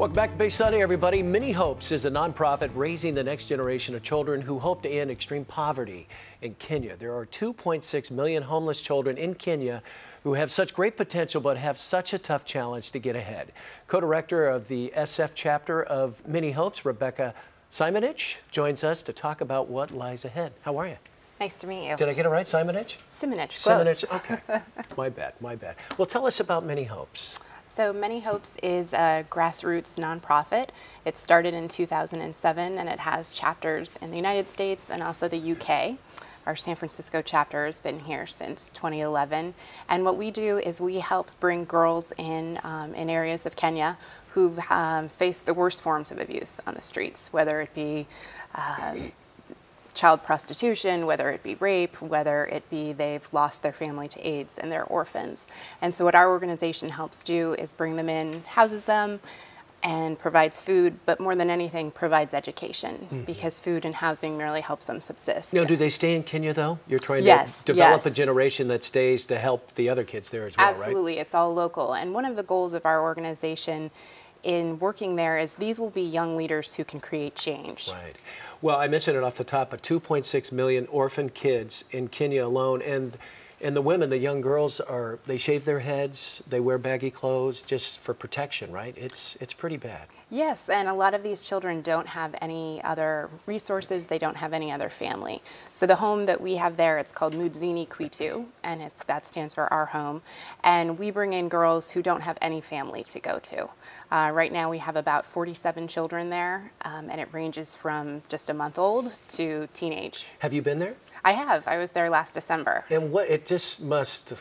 Welcome back to Bay Sunday, everybody. Many Hopes is a nonprofit raising the next generation of children who hope to end extreme poverty in Kenya. There are 2.6 million homeless children in Kenya who have such great potential but have such a tough challenge to get ahead. Co-director of the SF chapter of Many Hopes, Rebecca Simonich, joins us to talk about what lies ahead. How are you? Nice to meet you. Did I get it right, Simonich? Simonich, close. Simonich, okay. My bad, my bad. Well, tell us about Many Hopes. So Many Hopes is a grassroots nonprofit. It started in 2007 and it has chapters in the United States and also the UK. Our San Francisco chapter has been here since 2011. And what we do is we help bring girls in areas of Kenya who've faced the worst forms of abuse on the streets, whether it be child prostitution, whether it be rape, whether it be they've lost their family to AIDS and they're orphans. And so what our organization helps do is bring them in, houses them, and provides food, but more than anything provides education, because food and housing merely helps them subsist. Now, do they stay in Kenya though? You're trying to develop a generation that stays to help the other kids there as well, Absolutely, right? It's all local. And one of the goals of our organization in working there is these will be young leaders who can create change. Right. Well, I mentioned it off the top, but 2.6 million orphan kids in Kenya alone, and the women, the young girls, they shave their heads, they wear baggy clothes just for protection, right? It's pretty bad. Yes, and a lot of these children don't have any other resources, they don't have any other family. So the home that we have there, it's called Mudzini Kwitu, and that stands for Our Home. And we bring in girls who don't have any family to go to. Right now we have about 47 children there, and it ranges from just a month old to teenage. Have you been there? I have. I was there last December. And it just must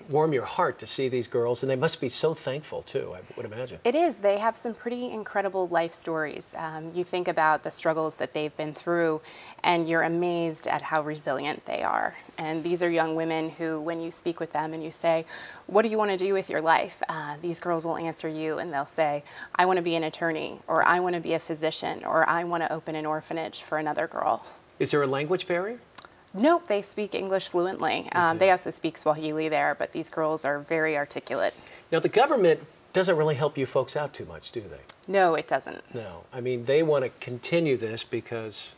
warm your heart to see these girls, and they must be so thankful too, I would imagine. It is. They have some pretty incredible life stories. You think about the struggles that they've been through, and you're amazed at how resilient they are. And these are young women who, when you speak with them and you say, what do you want to do with your life? These girls will answer you and they'll say, I want to be an attorney, or I want to be a physician, or I want to open an orphanage for another girl. Is there a language barrier? Nope, they speak English fluently. Okay. They also speak Swahili there, but these girls are very articulate. Now, the government doesn't really help you folks out too much, do they? No, it doesn't. No. I mean, they want to continue this because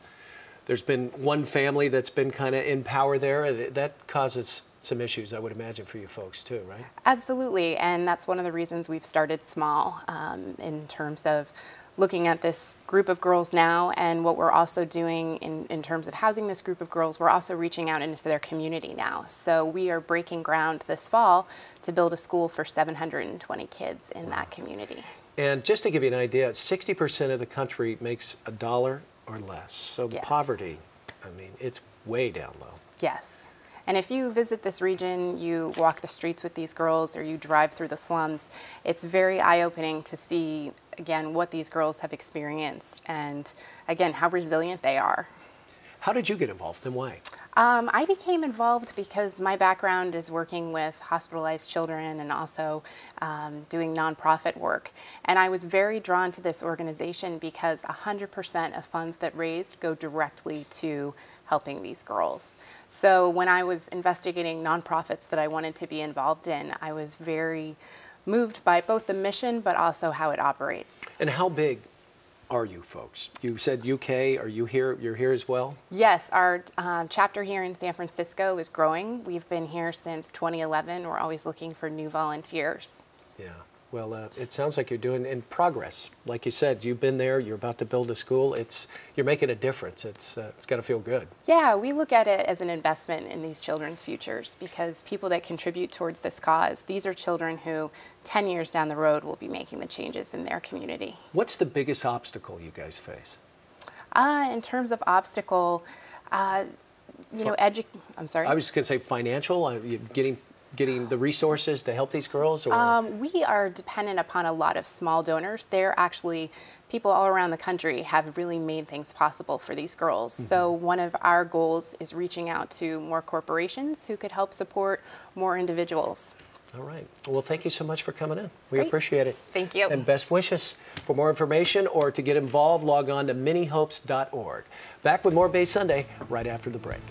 there's been one family that's been kind of in power there, and that causes some issues, I would imagine, for you folks too, right? Absolutely, and that's one of the reasons we've started small in terms of looking at this group of girls now, and what we're also doing in terms of housing this group of girls, we're also reaching out into their community now. So we are breaking ground this fall to build a school for 720 kids in that community. And just to give you an idea, 60% of the country makes $1 or less. So Yes. Poverty, I mean, it's way down low. Yes. And if you visit this region, you walk the streets with these girls, or you drive through the slums, it's very eye-opening to see, again, what these girls have experienced and, again, how resilient they are. How did you get involved and why? I became involved because my background is working with hospitalized children and also doing nonprofit work. And I was very drawn to this organization because 100% of funds that raised go directly to helping these girls. So when I was investigating nonprofits that I wanted to be involved in, I was very moved by both the mission but also how it operates. And how big are you folks? You said UK, are you here? You're here as well? Yes, our chapter here in San Francisco is growing. We've been here since 2011. We're always looking for new volunteers. Yeah, well, it sounds like you're doing in progress. Like you said, you've been there, you're about to build a school. You're making a difference. It's got to feel good. Yeah, we look at it as an investment in these children's futures, because people that contribute towards this cause, these are children who 10 years down the road will be making the changes in their community. What's the biggest obstacle you guys face? In terms of obstacle, you know, I'm sorry? I was just going to say financial, getting the resources to help these girls? Or? We are dependent upon a lot of small donors. They're actually, people all around the country have really made things possible for these girls. Mm-hmm. So one of our goals is reaching out to more corporations who could help support more individuals. All right. Well, thank you so much for coming in. We Great. appreciate it. Thank you. And best wishes. For more information or to get involved, log on to manyhopes.org. Back with more Bay Sunday right after the break.